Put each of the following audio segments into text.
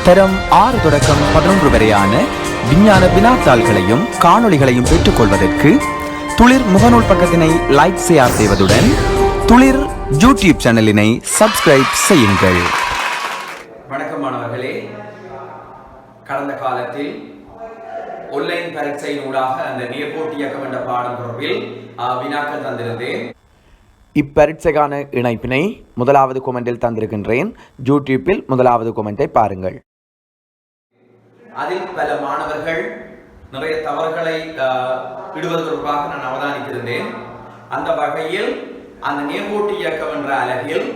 தரம் 6 தொடக்கம் 11 வரையான விஞ்ஞான வினாத்தாள்களையும் காணொளிகளையும் பெற்றுக்கொள்வதற்கு துளிர் முகநூல் பக்கத்தினை லைக் செய்வதுடன் துளிர் யூடியூப் சேனலினை சப்ஸ்கிரைப் செய்யுங்கள். வணக்கம் மாணவர்களே, கடந்த காலத்தில் ஆன்லைன் பரீட்சையினூடாக அந்த நேர்கோட்டு இயக்கம் என்ற பாடம் தொடர்பில் வினாக்கள் தந்திருந்தேன். இப்பரீட்சைக்கான இணைப்பினை முதலாவது கொமெண்டில் தந்திருக்கின்றேன். யூடியூப்பில் முதலாவது கொமெண்டை பாருங்கள். அதில் பல மாணவர்கள் நிறைய தவறுகளை இடுவது தொடர்பாக நான் அவதானித்திருந்தேன். அந்த வகையில் அந்த நேர்கோட்டு இயக்கம் என்ற அலகில்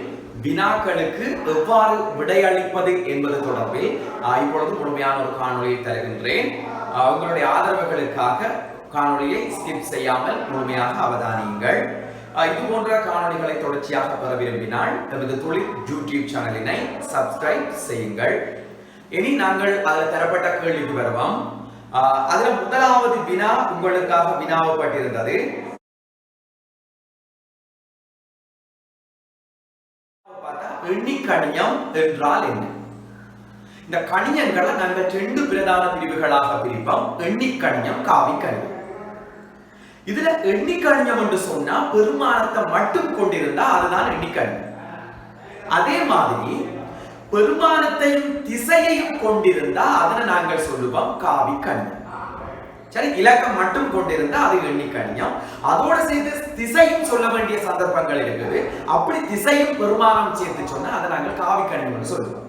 வினாக்களுக்கு எவ்வாறு விடையளிப்பது என்பது தொடர்பில் இப்பொழுது முழுமையான ஒரு காணொலியை தருகின்றேன். உங்களுடைய ஆதரவுகளுக்காக காணொலியை ஸ்கிப் செய்யாமல் முழுமையாக அவதானியுங்கள். இது போன்ற காணொலிகளை தொடர்ச்சியாக பெற விரும்பினால் நமது துளிர் யூடியூப் சேனலினை சப்ஸ்கிரைப் செய்யுங்கள். இனி நாங்கள் அதில் தரப்பட்ட கேள்விக்கு வருவோம். அதுல முதலாவது வினா உங்களுக்காக வினாவப்பட்டிருந்தது. எண்ணிக்கணியம் என்றால் என்ன? இந்த கணியங்களை நாங்கள் 2 பிரதான பிரிவுகளாக பிரிப்போம். எண்ணிக்கணியம், காவிக்கணியம். இதுல எண்ணிக்கணியம் என்று சொன்னா பெருமானத்தை மட்டும் கொண்டிருந்தா அதுதான் எண்ணிக்கணியம். அதே மாதிரி பெருமானத்தையும் திசையையும் கொண்டிருந்தா அதனை நாங்கள் சொல்லுவோம் காவிக்கணியம். சரி, இலக்கம் மட்டும் கொண்டிருந்தா அது எண்ணிக்கணியம். அதோட சேர்த்து திசையும் சொல்ல வேண்டிய சந்தர்ப்பங்கள் இருக்குது. அப்படி திசையும் பெருமானம் சேர்த்து சொன்னா அதை நாங்கள் காவிக்கணியம் சொல்லுவோம்.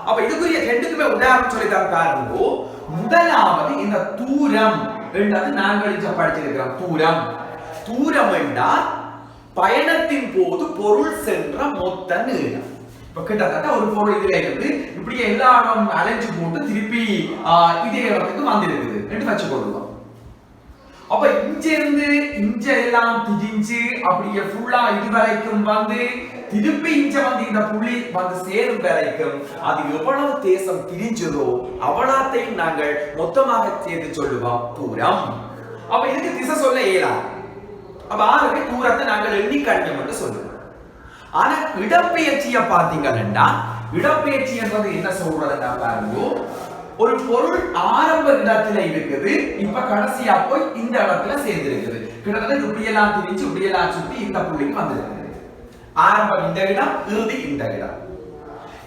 அப்ப இதுக்குரிய 2க்குமே உதாரணம் சொல்லித்தான் பாருங்க. முதலாவது இந்த தூரம் என்றது நாங்கள் படிச்சிருக்கிறோம். தூரம் என்றால் பயணத்தின் போது பொருள் சென்ற மொத்த நீளம். இப்ப கிட்டத்தட்ட ஒரு பொருள் இதுல இருந்து இப்படி எல்லா இடம் அலைஞ்சு போட்டு திருப்பி இதே இடத்துக்கு வந்திருக்குது என்று வச்சுக்கொள்ளுவோம். அப்ப இங்க இருந்து இங்க எல்லாம் திரிஞ்சு அப்படியே ஃபுல்லா இது வரைக்கும் வந்து திருப்பி இங்க வந்து இந்த புள்ளி வந்து சேரும் வரைக்கும் அது எவ்வளவு தேசம் திரிஞ்சதோ அவ்வளத்தையும் நாங்கள் மொத்தமாக சேர்த்து சொல்லுவோம் தூரம். அப்ப இதுக்கு திசை சொல்ல இயலாது. அப்ப ஆகவே தூரத்தை நாங்கள் எண்ணிக்கணியம் என்று சொல்லுவோம். ஆனா இடப்பெயர்ச்சியை பார்த்தீங்கன்னா இடப்பெயர்ச்சி என்பது என்ன சொல்றதுன்னா பாருங்க, ஒரு பொருள் ஆரம்ப இடத்துல இருக்குது, இப்ப கடைசியா போய் இந்த இடத்துல சேர்ந்து இருக்குது. கிட்டத்தட்ட இப்படியெல்லாம் திரிஞ்சு இப்படியெல்லாம் சுத்தி இந்த புள்ளிக்கு வந்துருக்கு. ஆரம்பம் இந்த இடம், இறுதி இந்த இடம்.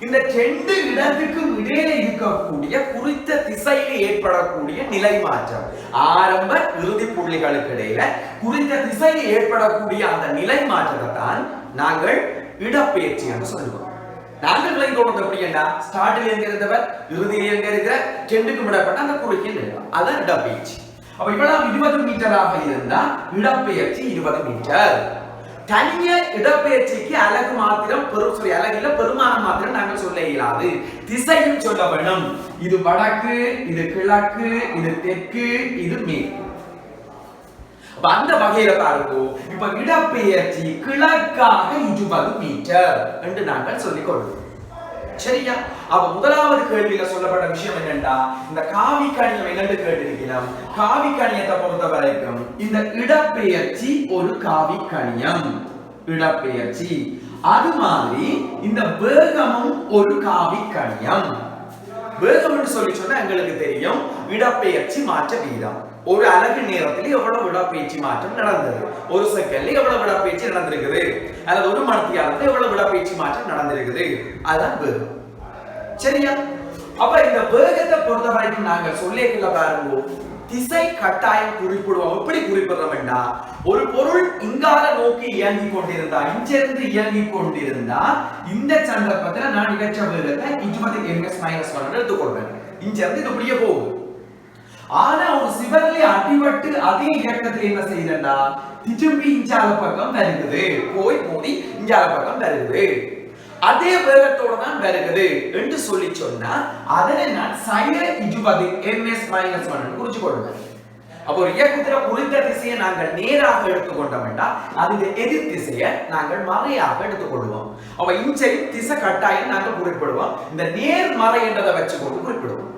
இந்த 2 இடத்துக்கும் இடையில இருக்கக்கூடிய குறித்த திசையில் ஏற்படக்கூடிய நிலை மாற்றம், ஆரம்ப இறுதி புள்ளிகளுக்கு இடையில குறித்த திசையில் ஏற்படக்கூடிய அந்த நிலை மாற்றத்தை தான் நாங்கள் இடப்பெயர்ச்சி என்று சொல்லுவோம். நாங்கள் விளைந்தோடு எப்படின்னா ஸ்டார்ட்ல எங்க இருந்தவர் இறுதியில் எங்க இருக்கிற 2க்கும் இடப்பட்ட அந்த குறுக்கில் நிலம், அதான் இடப்பெயர்ச்சி. அப்ப இவ்வளவு 20 மீட்டராக இருந்தா இடப்பெயர்ச்சி 20 மீட்டர். தனிய இடப்பெயர்ச்சிக்கு அலகு மாத்திரம் அலகில பெருமானம் மாத்திரம் நாங்கள் சொல்ல இயலாது, திசையும் சொல்ல வேணும். இது வடக்கு, இது கிழக்கு, இது தெற்கு, இது மேற்கு. அந்த வகையில பாருங்க, இப்ப இடப்பெயர்ச்சி கிழக்காக 20 மீட்டர் என்று நாங்கள் சொல்லிக் கொள்வோம். சரியா? அப்ப முதலாவது கேள்வியில சொல்லப்பட்ட விஷயம் என்னன்னா, இந்த காவிக்கணியம் என்னன்னு கேட்டிருக்கிறோம். காவிக்கணியத்தை பொறுத்த வரைக்கும் இந்த இடப்பெயர்ச்சி ஒரு காவிக்கணியம், இடப்பெயர்ச்சி. அது மாதிரி இந்த வேகமும் ஒரு காவிக்கணியம். வேகம் என்று சொல்லி சொன்னா எங்களுக்கு தெரியும், இடப்பெயர்ச்சி மாற்ற வீதம். ஒரு அலகு நேரத்தில் எவ்வளவு இடப்பெயர்ச்சி மாற்றம் நடந்தது, ஒரு செகண்ட்ல எவ்வளவு இடப்பெயர்ச்சி நடந்திருக்குது, அல்லது ஒரு மணித்தியாலத்துல எவ்வளவு இடப்பெயர்ச்சி மாற்றம் நடந்திருக்குது, அதுதான் வேகம். சரியா? அப்ப இந்த வேகத்தை பொறுத்த வரைக்கும் நாங்கள் சொல்லிக்கல பாருங்க, திசை கட்டாயம் குறிப்பிடுவோம். எப்படி குறிப்பிடுறோம்னா, ஒரு பொருள் இங்கால நோக்கி இயங்கி கொண்டிருந்தா, இங்கிருந்து இயங்கி கொண்டிருந்தா இந்த சந்தர்ப்பத்துல நான் இகற்ற வேகத்தை 20 ms-1 எடுத்துக்கொள்வேன். இங்கிருந்து இது இப்படியே போகுது. ஆனா ஒரு சிவர்ல அடிபட்டு அதே இயக்கத்தில் என்ன செய்யறா, திரும்பி இஞ்சால பக்கம் வருகுது, போய் மோதி இஞ்சால பக்கம் வருகுது, அதே வேகத்தோட தான் வருகுது என்று சொல்லி சொன்னா அதனை நான் sin 20 ms-1 குறிச்சு கொள்வேன். அப்போ ஒரு இயக்கத்துல குறித்த திசையை நாங்கள் நேராக எடுத்துக்கொண்டோம்னா அது எதிர் திசையை நாங்கள் மறையாக எடுத்துக்கொள்வோம். அப்ப இஞ்சை திசை கட்டாயம் நாங்கள் குறிப்பிடுவோம். இந்த நேர்மறை என்றதை வச்சுக்கொண்டு குறிப்பிடுவோம்.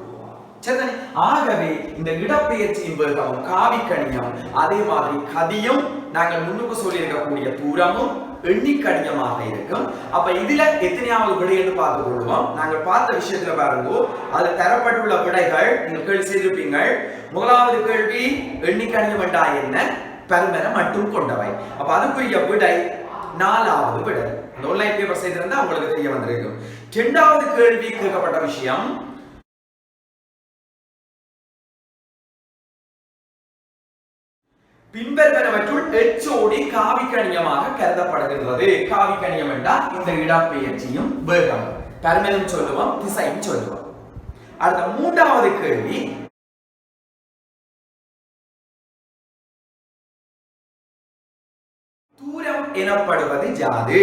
சரிதானே? ஆகவே இந்த இடப்பெயர்ச்சியின் வேகமும் காவிக்கணியம், அதே மாதிரி கதியும், நாங்கள் முன்னுக்கு சொல்லி இருக்கக்கூடிய தூரமும் எண்ணிக்கணியமாக இருக்கும். அப்ப இதுல எத்தனையாவது விடை என்று பார்த்துக் கொள்வோம். நாங்கள் பார்த்த விஷயத்துல பாருங்க, அது தரப்பட்டுள்ள விடைகள் நீங்கள் கேள்வி செய்திருப்பீங்க. முதலாவது கேள்வி எண்ணிக்கணியம் என்றா என்ன, பெருமனை மட்டும் கொண்டவை. அப்ப அதுக்குரிய விடை நாலாவது விடை. அந்த ஆன்லைன் பேப்பர் செய்திருந்தா உங்களுக்கு தெரிய வந்திருக்கும். இரண்டாவது கேள்வி கேட்கப்பட்ட விஷயம் பின்வருவனவற்றுள் எச்சோடி காவிக்கணியமாக கருதப்படுகின்றது. காவிக்கணியம் என்றால் இந்த இடப்பெயர்ச்சியும் வேகம் பெருமனும் சொல்லுவோம், திசையும் சொல்லுவோம். அடுத்த மூன்றாவது கேள்வி தூரம் எனப்படுவது யாது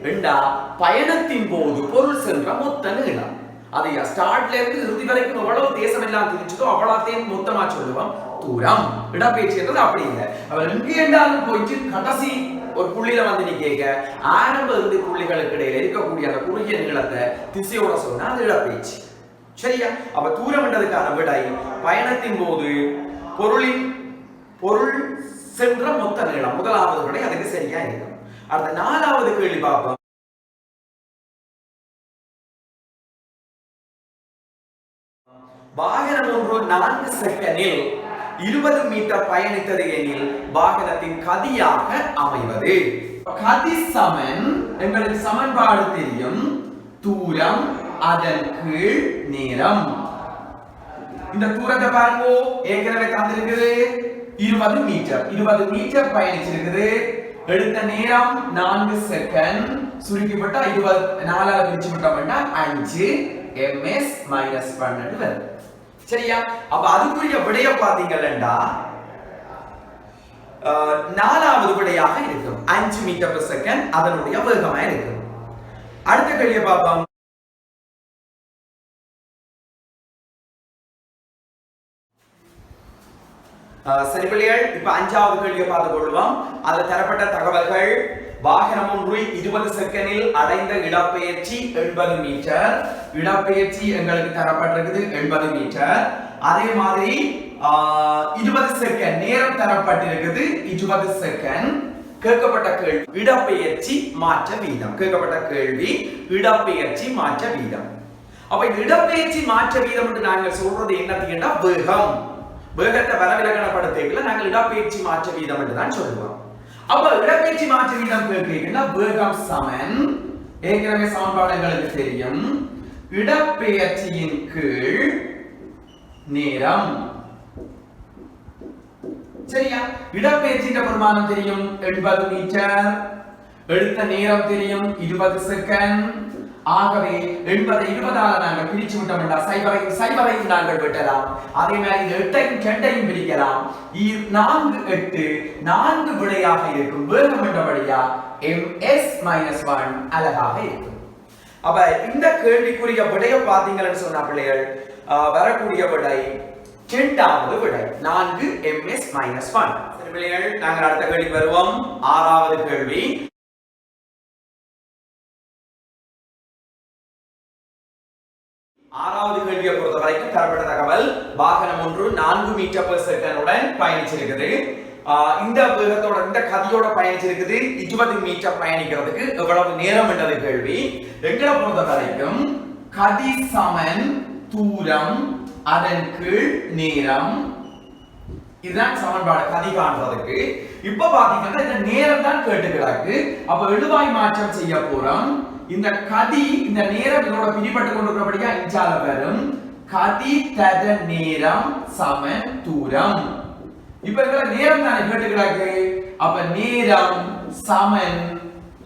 என்றா பயணத்தின் போது பொருள் சென்ற மொத்த நீளம். அது ஸ்டார்ட்ல இருந்து இறுதி வரைக்கும் எவ்வளவு தேசம் எல்லாம் தெரிஞ்சதோ அவ்வளோத்தையும் மொத்தமா சொல்லுவோம் தூரம். இடப்பெயர்ச்சி என்றது அப்படி இல்லை. அவர் எங்கே இருந்தாலும் போயிட்டு கடைசி ஒரு புள்ளியில வந்து நீ கேட்க ஆரம்ப இறுதி புள்ளிகளுக்கு இடையில இருக்கக்கூடிய அந்த குறுகிய நீளத்தை திசையோட சொன்னா அது இடப்பெயர்ச்சி. சரியா? அப்ப தூரம் என்றதுக்கான விடை பயணத்தின் போது பொருள் சென்ற மொத்த நீளம். முதலாவது விடை அதுக்கு சரியா இருக்கும். அடுத்த நாலாவது கேள்வி பார்ப்போம். வாகனம் ஒன்று 4 செகண்டில் 20 மீட்டர் பயணித்தது எனில் வாகனத்தின் கதியாக அமைவது. கதி சமன் எங்களுக்கு சமன்பாடு தெரியும். தூரம் அதன் கீழ் நேரம். இந்த தூரத்தை பாருங்க, ஏற்கனவே தந்திருக்குது 20 மீட்டர். 20 மீட்டர் பயணிச்சிருக்குது. எடுத்த நேரம் 4 செகண்ட். சுருக்கிப்பட்டா 24 பிரிச்சு விட்டோம்னா 5 ms - 12 வருது. சரியா? அப்ப அதுக்குரிய விடைய பாத்தீங்கன்னா நாலாவது விடையாக இருக்கும். 5 மீட்டர் per செகண்ட் அதனுடைய வேகமா இருக்கும். அடுத்த கேள்வியை பார்ப்போம். சரி பிள்ளைகள், இப்ப அஞ்சாவது கேள்வியை பார்த்து கொள்வோம். அதுல தரப்பட்ட தகவல்கள் வாகனம் ஒன்று 20 செகண்டில் அடைந்த இடப்பெயர்ச்சி 80 மீட்டர். இடப்பெயர்ச்சி எங்களுக்கு தரப்பட்டிருக்குது 80 மீட்டர். அதே மாதிரி 20 செகண்ட் நேரம் தரப்பட்டிருக்குது 20 செகண்ட். கேட்கப்பட்ட கேள்வி இடப்பெயர்ச்சி மாற்ற வீதம். கேட்கப்பட்ட கேள்வி இடப்பெயர்ச்சி மாற்ற வீதம். அப்ப இந்த இடப்பெயர்ச்சி மாற்ற வீதம் என்று நாங்கள் சொல்றது என்னத்தீங்கன்னா வேகம். வேகத்தை வரவிலக்கணப்படுத்தல நாங்கள் இடப்பெயர்ச்சி மாற்ற வீதம் என்று தான் சொல்லுவோம். அப்ப இடப்பெயர்ச்சி மாற்ற வீதம் கேட்கிறீங்கன்னா வேகம் சமன், ஏற்கனவே சமன்பாடு எங்களுக்கு தெரியும், இடப்பெயர்ச்சியின் கீழ் நேரம். சரியா? இடப்பெயர்ச்சியின் பெருமானம் தெரியும் 80 மீட்டர். எடுத்த நேரம் தெரியும் 20 செகண்ட். ஆகவே 80 20ஆல நாங்கள் பிரிச்சு விட்டோம் என்றால் சைபரையும் நாங்கள் வெட்டலாம். அதே மாதிரி 8ஐயும் 2ஐயும் பிரிக்கலாம். 4 8 4 விடையாக இருக்கும். வேகம் என்றபடியா ms - 1 அலகாக இருக்கும். அப்ப இந்த கேள்விக்குரிய விடையை பார்த்தீங்கன்னு சொன்னா பிள்ளைகள் வரக்கூடிய விடை இரண்டாவது விடை 4 ms - 1. சரி பிள்ளைகள், நாங்கள் அடுத்த கேள்வி வருவோம். ஆறாவது கேள்வி. ஆறாவது கேள்வியை பொறுத்த வரைக்கும் தரப்பட்ட தகவல் வாகனம் ஒன்று 4 மீட்டர் per செகண்ட் உடன் பயணிச்சிருக்குது. இந்த வேகத்தோட இந்த கதியோட பயணிச்சிருக்குது. 20 மீட்டர் பயணிக்கிறதுக்கு எவ்வளவு நேரம் என்றது கேள்வி. எங்களை பொறுத்த வரைக்கும் கதி சமன் தூரம் அதன் கீழ் நேரம். இதுதான் சமன்பாடு கதி காண்றதுக்கு. இப்ப பாத்தீங்கன்னா இந்த நேரம் தான் கேட்டுக்கிறாக்கு. அப்ப எழுவாய் மாற்றம் செய்ய போறோம். இந்த கதி இந்த நேரம் இதோட பிரிபட்டு கொண்டிருக்கிறபடியா இன்சால வரும். கதி தர நேரம் சமன் தூரம். இப்ப இதுல நேரம் தானே கேட்டுக்கிறாக்கு. அப்ப நேரம் சமன்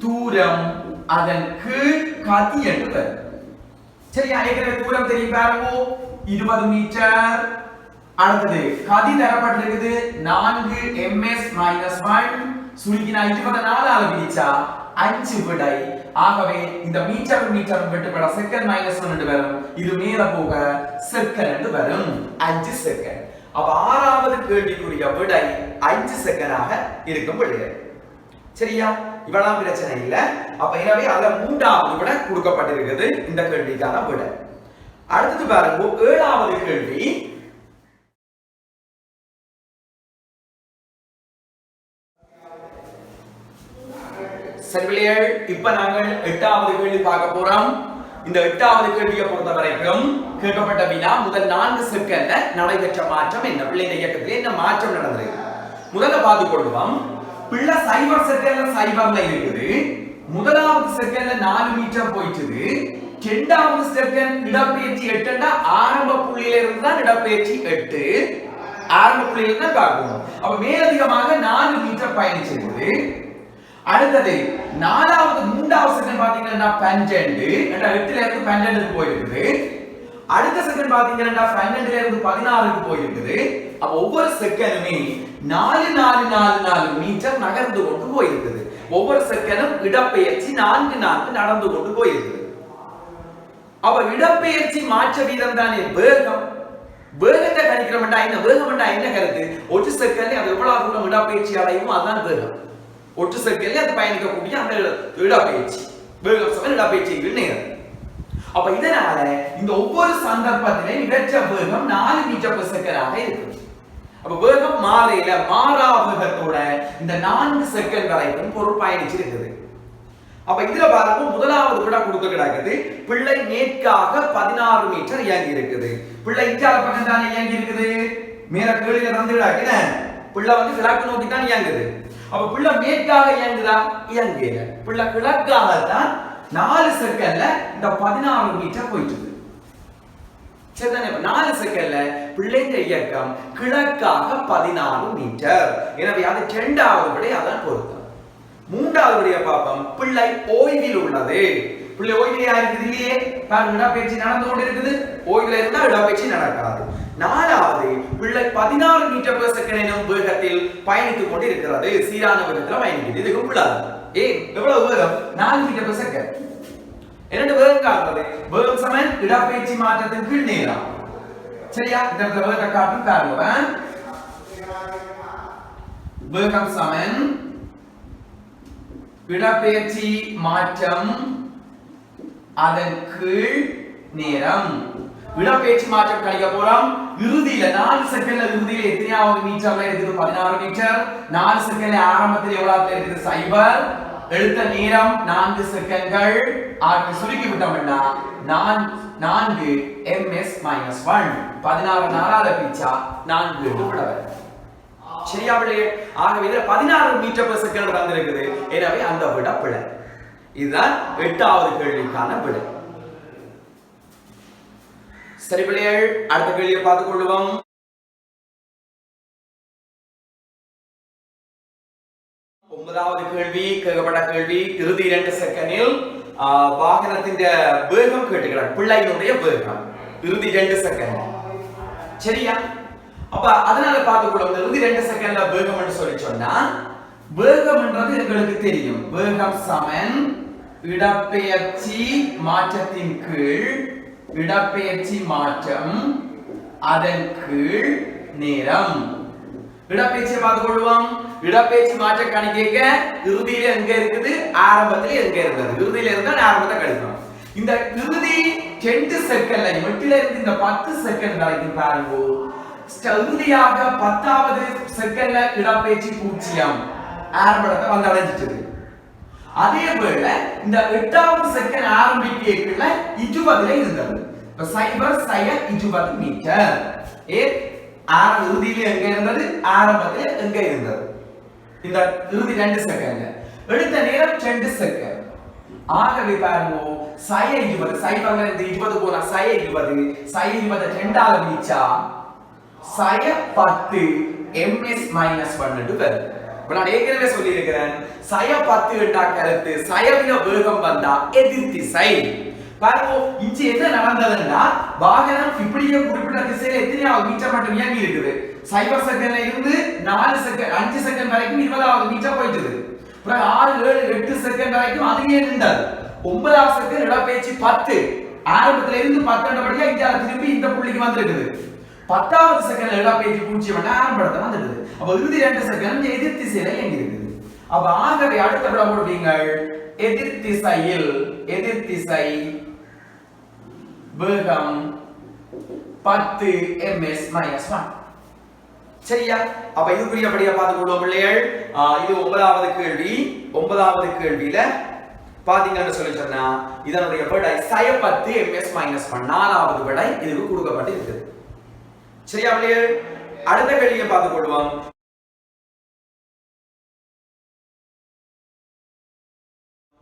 தூரம் அதன் கீழ் கதி என்று வரும். சரியா? ஏற்கனவே தூரம் தெரியும் பாருங்க 20 மீட்டர். அடுத்தது கதி தரப்பட்டிருக்குது 4 ms - 1. சுருக்கினா 24ஆல பிரிச்சா 5 விடை. ஆகவே இந்த மீட்டர் வெட்டுப்பட செகண்ட் -1 என்று வரும். இது மேல போக செகண்ட் என்று வரும் 5 செகண்ட். அப்ப ஆறாவது கேள்விக்குரிய விடை 5 செகண்டாக இருக்கும் பிள்ளைகள். சரியா? இவ்வளவு பிரச்சனை இல்ல. அப்ப எனவே அதுல மூன்றாவது விட கொடுக்கப்பட்டிருக்குது இந்த கேள்விக்கான விடை. அடுத்தது பாருங்க 7வது கேள்வி. சரிவிலைகள் இப்ப நாங்கள் 8வது கேள்வி பார்க்க போறோம். இந்த 8வது கேள்வியை பொறுத்த வரைக்கும் கேட்கப்பட்ட வினா முதல் 4 செகண்ட்ல நடைபெற்ற மாற்றம் என்ன, பிள்ளை இயக்கத்தில் என்ன மாற்றம் நடந்தது முதல்ல பார்த்துக் கொள்வோம். பிள்ளை 0 செகண்ட்ல 0ல இருக்குது, முதலாவது செகண்ட்ல 4 மீட்டர் போயிடுது, இரண்டாவது செகண்ட் இடப்பெயர்ச்சி 8 ஆரம்ப புள்ளியில இருந்து தான் இடப்பெயர்ச்சி 8 ஆரம்ப புள்ளியில தான் பார்க்கணும். அப்ப மேலதிகமாக 4 மீட்டர் பயணிச்சிருக்குது. அடுத்தது 3வது செகண்ட் பாத்தீங்கன்னா 12 8ல இருந்து 12க்கு போயிருக்குது. அடுத்த செகண்ட் பாத்தீங்கன்னா 12ல இருந்து 16க்கு போயிருக்குது. அப்ப ஒவ்வொரு செகண்டுமே 4 மீட்டர் நகர்ந்து கொண்டு போயிருக்குது. ஒவ்வொரு செகண்டும் இடப்பெயர்ச்சி 4 நடந்து கொண்டு போயிருக்குது. அப்ப இடப்பெயர்ச்சி மாற்ற வீதம் தானே வேகம். வேகத்தை கணிக்கிறோம்டா என்ன, வேகம்டா என்ன கருத்து, ஒரு செகண்ட்ல அது எவ்வளவு தூரம் இடப்பெயர்ச்சி அடையும் அதுதான் வேகம். ஒரு செகண்ட்ல அது பயணிக்கக்கூடிய அந்த இடப்பெயர்ச்சி வேகம் சமம் இடப்பெயர்ச்சிக்கு நேரம். அப்ப இதனால இந்த ஒவ்வொரு சந்தர்ப்பத்திலும் இவற்ற வேகம் 4 மீட்டர்/செகண்டாக இருக்கு. அப்ப வேகம் மாறையில மாறா வேகத்தோட இந்த 4 செகண்ட் வரைக்கும் பொருள் பயணிச்சு இருக்குது. அப்ப இதுல பாருங்க முதலாவது விட கொடுத்து கிடக்குது, பிள்ளை மேற்காக 16 மீட்டர் இயங்கி இருக்குது. பிள்ளை இஞ்சால பக்கம் தானே இயங்கி இருக்குது, மேல கீழே தந்து கிடக்குன பிள்ளை வந்து கிழக்கு நோக்கி தான் இயங்குது. அப்ப பிள்ளை மேற்காக இயங்குதா, இயங்கல. பிள்ளை கிழக்காக தான் 4 செகண்ட்ல இந்த 16 மீட்டர் போயிட்டு. சரிதானே, 4 செகண்ட்ல பிள்ளைங்க இயக்கம் கிழக்காக 16 மீட்டர். எனவே அது 2வது விடை, அதான் பொருத்தம். 3வது விடைய பார்ப்போம். பிள்ளை ஓய்வில் உள்ளது. பிள்ளை ஓய்விலே இருக்குது இல்லையே, பாருங்க இடப்பெயர்ச்சி நடந்து கொண்டு இருக்குது, ஓய்வில இருந்தா இடப்பெயர்ச்சி நடக்காது. 4வது பிள்ளை 16 மீட்டர்/செகண்ட் எனும் வேகத்தில் பயணித்துக் கொண்டு இருக்கிறது. சீரான வேகத்தில் பயணிக்குது. இதுக்கு உள்ளாது எவ்வளவு வேகம், 4 மீட்டர்/செகண்ட். இரண்டு வேகம் காட்டுறது, வேகம் சமன் இடப்பெயர்ச்சி மாற்றத்தின் கீழ் நேரம். சரியா, இந்த வேகத்தை காட்டி பாருங்க. வேகம் சமன் இடப்பெயர்ச்சி மாற்றம் அதன் கீழ் நேரம். இடப்பெயர்ச்சி மாற்றம் கணிக்க போறோம். இறுதியில 4 செகண்ட்ல இறுதியில எத்தனையாவது மீட்டர்ல இருக்குது, 16 மீட்டர். 4 செகண்ட்ல ஆரம்பத்தில் எவ்வளவு இருக்குது, 0. எடுத்த நேரம் 4 செகண்ட்கள். ஆக சுருக்கி விட்டோம்னா 4 ms-1 16 4ஆல பிரிச்சா 4 விடவர். சரியா பிள்ளையே, ஆகவே இதுல 16 மீட்டர்/செகண்ட் வந்திருக்குது. எனவே அந்த விட பிழை. இதுதான் 8வது கேள்விக்கான விடை. சரி பிள்ளைகள், அடுத்த கேள்வியை பார்த்துக் கொள்வோம். 9வது கேள்வி கேட்கப்பட்ட கேள்வி. இறுதி 2 செகண்டில் வாகனத்தின் வேகம் கேட்டுக்கிறார். பிள்ளையினுடைய வேகம் இறுதி 2 செகண்ட். சரியா, அப்ப அதனால பார்த்துக்கொள்ளும். இறுதி 2 செகண்ட்ல வேகம் என்று சொல்லி சொன்னா, வேகம் என்றது எங்களுக்கு தெரியும். வேகம் சமன் இடப்பெயர்ச்சி மாற்றத்தின் கீழ் இடப்பெயர்ச்சி மாற்றம் அதன் கீழ் நேரம். இடப்பெயர்ச்சியை பார்த்துக் கொள்வோம். இடப்பெயர்ச்சி மாற்ற கணிக்க இறுதியில எங்க இருக்குது, ஆரம்பத்தில எங்க இருந்தது, இறுதியில இருந்தா ஆரம்பத்தை கழிக்கணும். இந்த இறுதி 2 செகண்ட்ல 8ல இருந்து இந்த 10 செகண்ட் வரைக்கும் பாருங்க, இறுதியாக 10வது செகண்ட்ல இடப்பெயர்ச்சி 0 ஆரம்பத்தை வந்து அடைஞ்சிட்டது. அதே போல இந்த 8வது செகண்ட் ஆரம்பிக்கக்குள்ள 20ல இருந்தது. இப்ப 0 மீட்டர். இறுதியில எங்க இருந்தது, ஆரம்பத்தில் எங்க இருந்தது. இந்த இறுதி 2 செகண்ட் எடுத்த நேரம் 2 செகண்ட். ஆகவே பாருங்க 20 சைபர்ல இருந்து 20 போனா 20 2ஆல வீச்சா 10 ms-1 என்று வருது. நான் ஏற்கனவே சொல்லி இருக்கிறேன், 10 என்ற கருத்து சயவின வேகம் வந்தா எதிர் திசை. பாருங்க இங்க என்ன நடந்ததுன்னா, வாகனம் இப்படியே குறிப்பிட்ட திசையில எத்தனையாவது மீட்டர் மட்டும் இயங்கி இருக்குது. 0 செகண்ட்ல இருந்து 4 செகண்ட் 5 செகண்ட் வரைக்கும் 20வது மீட்டர் போயிட்டு. 6 7 8 செகண்ட் வரைக்கும் அதுவே நின்றது. 9வது செகண்ட் இடப்பெயர்ச்சி 10 ஆரம்பத்துல இருந்து 10 படியா இங்க திரும்பி இந்த புள்ளிக்கு வந்திருக்குது. 10வது செகண்ட்ல இடப்பெயர்ச்சி 0 ஆரம்பத்தை வந்துடுது. அப்ப இறுதி 2 செகண்ட் எதிர் திசையில இயங்கி இருக்குது. அப்ப ஆகவே அடுத்த விட போடுவீங்கள் எதிர் திசை வேகம் 10 ms-1. சரியா? அப்ப இதுக்குரியபடியா பார்த்துக்கொள்வோம் பிள்ளைகள். இது 9வது கேள்வி. 9வது கேள்வியில பாத்தீங்கன்னு சொல்லி சொன்னா இதனுடைய விடை -10 ms-1 4வது விடை இதுக்கு கொடுக்கப்பட்டு இருக்குது. சரியா பிள்ளைகள்? அடுத்த கேள்வியை பார்த்துக்கொள்வோம்.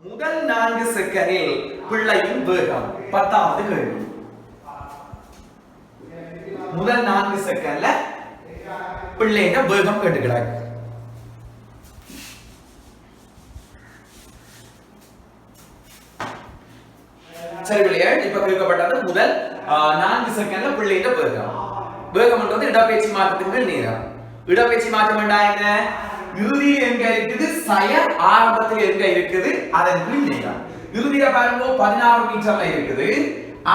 முதல் 4 செகண்டில் பிள்ளையின் வேகம் 10வது கேள்வி. முதல் 4 செகண்ட்ல பிள்ளைங்க வேகம் கேட்டுக்கிறாங்க. சரி பிள்ளைகள், இப்ப கேட்கப்பட்டது முதல் 4 செகண்ட்ல பிள்ளைங்க வேகம்ன்றது இடப்பெயர்ச்சி மாற்றத்துக்கு நேரம். இடப்பெயர்ச்சி மாற்றம் என்ன? இறுதியில் எங்க இருக்குது சய, ஆரம்பத்தில் எங்க இருக்குது அதன் கீழ் நேரம். இறுதியில பாருங்க 16 மீட்டர்ல இருக்குது,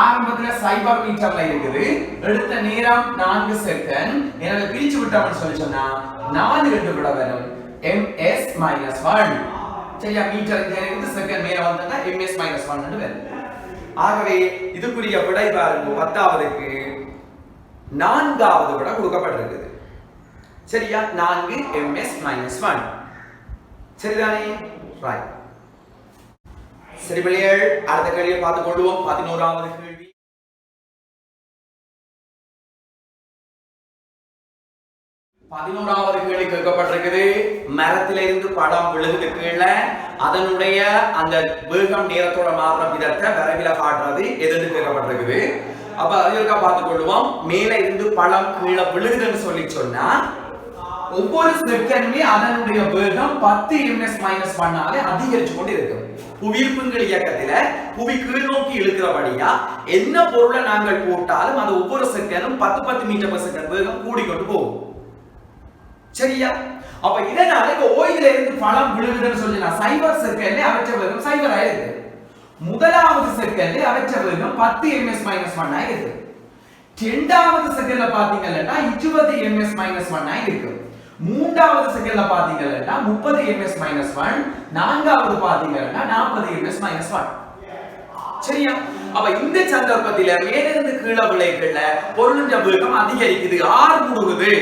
ஆரம்பத்துல 0 மீட்டர்ல இருக்குது. எடுத்த நேரம் 4 செகண்ட். எனவே பிரிச்சு விட்டோம்னு சொல்லி சொன்னா 4 2 விட வரும் ms-1. சரியா? மீட்டர் இங்க இருக்குது, செகண்ட் மேல வந்தா ms-1 ன்னு வரும். ஆகவே இதுக்குரிய விடை பாருங்க 10வதுக்கு 4வது விடை கொடுக்கப்பட்டிருக்குது. சரியா? 4 ms-1. சரிதானே? ரைட். சரி பிள்ளைகள், அடுத்த கேள்வியை பார்த்துக் கொள்வோம். 11வது கேள்வி. 11வது கேள்வி கேட்கப்பட்டிருக்குது. மரத்திலிருந்து பழம் விழுகுது கீழே, அதனுடைய அந்த வேகம் நேரத்தோட மாறுற விதத்தை விரைவில காட்டுறது எதுன்னு கேட்கப்பட்டிருக்குது. அப்ப அதற்கா பார்த்துக் கொள்வோம். மேல இருந்து பழம் கீழே விழுகுதுன்னு சொல்லி சொன்னா ஒவ்வொரு செகண்டுமே அதனுடைய வேகம் 10 ms-1 அதிகரிச்சு கொண்டு இருக்கும். புவியீர்ப்புங்கள் இயக்கத்தில புவி கீழ் நோக்கி இழுக்கிறபடியா என்ன பொருளை நாங்கள் போட்டாலும் அது ஒவ்வொரு செகண்டும் 10 மீட்டர்/செகண்ட் வேகம் கூடிக்கொண்டு போகும். சரியா? அப்ப இதனால இப்ப ஓய்வுல இருந்து பழம் விழுகுதுன்னு சொல்லி 0 செகண்ட்ல அவற்ற வேகம் 0 ஆயிருக்கு. முதலாவது செகண்ட்ல அவற்ற வேகம் 10 ms-1 ஆயிருக்கு. இரண்டாவது செகண்ட்ல பாத்தீங்கன்னா 20 ms-1 ஆயிருக்கு. மூன்றாவது செகண்ட்ல பாத்தீங்கன்னா 30 ms-1, நான்காவது பாத்தீங்கன்னா 40 ms-1. சரியா? அப்ப இந்த சந்தர்ப்பத்தில மேலிருந்து கீழே விளைவுகள்ல பொருளின் வேகம் அதிகரிக்குது, ஆர்முடுகுது.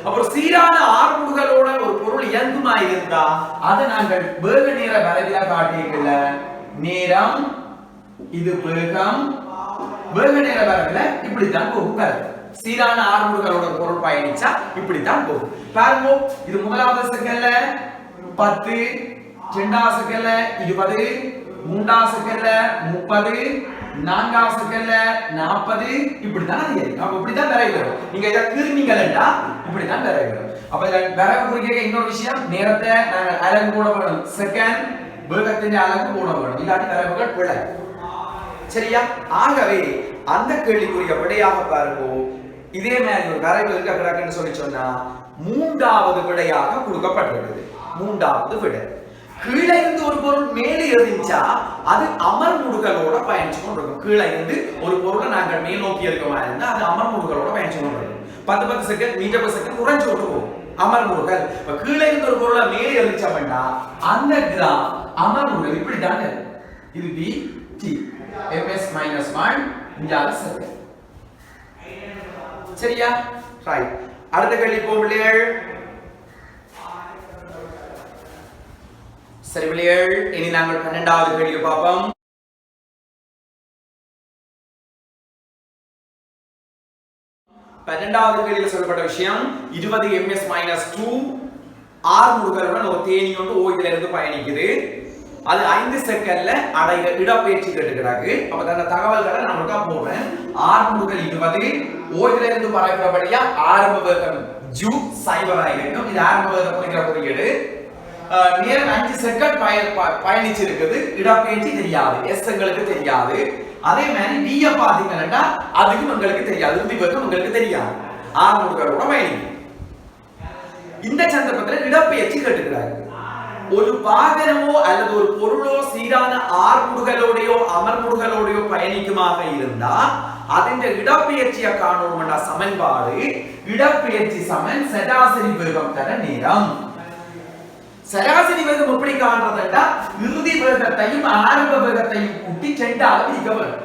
அப்புறம் சீரான ஆர்முடுகளோட ஒரு பொருள் இயங்குமா இருந்தா அதை நாங்கள் வேக நேர வரைவில காட்டிக்கல. நேரம் இது வேகம், வேக நேர வரைவில இப்படித்தான் போகும். சீரான ஆர்முடுகளோட பொருள் பயணிச்சா இப்படித்தான் போகும். பாருங்க, இது முதலாவது செகண்ட்ல 10, இரண்டாவது செகண்ட்ல 20, மூன்றாவது செகண்ட்ல 30, நான்காவது செகண்ட்ல 40, இப்படித்தான் அதிகரிக்கும். அப்ப இப்படித்தான் விரைவு வரும். நீங்க இதை கீறினீங்கன்னா இப்படித்தான் விரைவு வரும். அப்ப விரைவு குறிக்க இன்னொரு விஷயம், நேரத்தை நாங்கள் அலகு போட வேணும். செகண்ட் வேகத்தின் அலகு போட வேணும், இல்லாட்டி விரைவுகள் பிழை. சரியா? ஆகவே அந்த கேள்விக்குரிய விடையாக பாருங்க, இதே மாதிரி ஒரு விரைவு இருக்கிறாங்கன்னு சொல்லி சொன்னா மூன்றாவது விடையாக கொடுக்கப்பட்டிருக்குது. மூன்றாவது விடை கீழே இருந்து ஒரு பொருள் மேலே எறிஞ்சா அது அமர்முடுகளோட பயணிச்சு கொண்டிருக்கும். கீழே இருந்து ஒரு பொருளை நாங்கள் மேல் நோக்கி இருக்கமா இருந்தா அது அமர்முடுகளோட பயணிச்சு கொண்டிருக்கும். 10 செகண்ட் மீட்டர்/செகண்ட் குறைஞ்சு கொண்டு போகும் அமர்முடுகள். இப்ப கீழே இருந்து ஒரு பொருளை மேலே எறிச்சோம்னா அந்த கிராம் அமர்முடுகள் இப்படிதான். இது dt ms-1 இஞ்சால செகண்ட். சரியா? ரைட். அடுத்த கேள்வி போகலைகள். சரி பிள்ளைகள், இனி நாங்கள் 12வது கேள்வியை பார்ப்போம். பன்னெண்டாவது கேள்வியில் சொல்லப்பட்ட விஷயம் 20 ms-2 ஆர்முடுகளுடன் ஒரு தேனி ஒன்று ஓய்வுல இருந்து பயணிக்குது. அது 5 செகண்ட்ல அடைகிற இடப்பெயர்ச்சி கேட்டுக்கிறாங்க. அப்ப அந்த தகவல்களை நம்மளுக்கா போடுறேன். ஆர்முடுகள் 20 ஓய்வுல இருந்து பறக்கிறபடியா ஆரம்ப வேகம் ஜூ 0 ஆயிருக்கும். இது ஆரம்ப வேகம் குறிக்கிற குறியீடு. நேரம் 5 செகண்ட் பயணிச்சிருக்குது. இடப்பெயர்ச்சி தெரியாது, எஸ் எங்களுக்கு தெரியாது. அதே மாதிரி நீங்க பாத்தீங்கன்னா அதுக்கு உங்களுக்கு தெரியாது, இறுதி வேகம் உங்களுக்கு தெரியாது. ஆர்முடுகளோட பயணிக்கும். இந்த சந்தர்ப்பத்தில் இடப்பெயர்ச்சி கேட்டுக்கிறாங்க. ஒரு வாகனமோ அல்லது ஒரு பொருளோ சீரான ஆர்முடுகளோடையோ அமர்முடுகளோடையோ பயணிக்குமாக இருந்தா அதன் இடப்பெயர்ச்சியை காணணும்னா சமன்பாடு இடப்பெயர்ச்சி சமன் சராசரி வேகம் தர நேரம். சராசரி வேகம் எப்படி காண்றதுன்னா இறுதி வேகத்தையும் ஆரம்ப வேகத்தையும் கூட்டி 2 பிரிக்க வேண்டும்.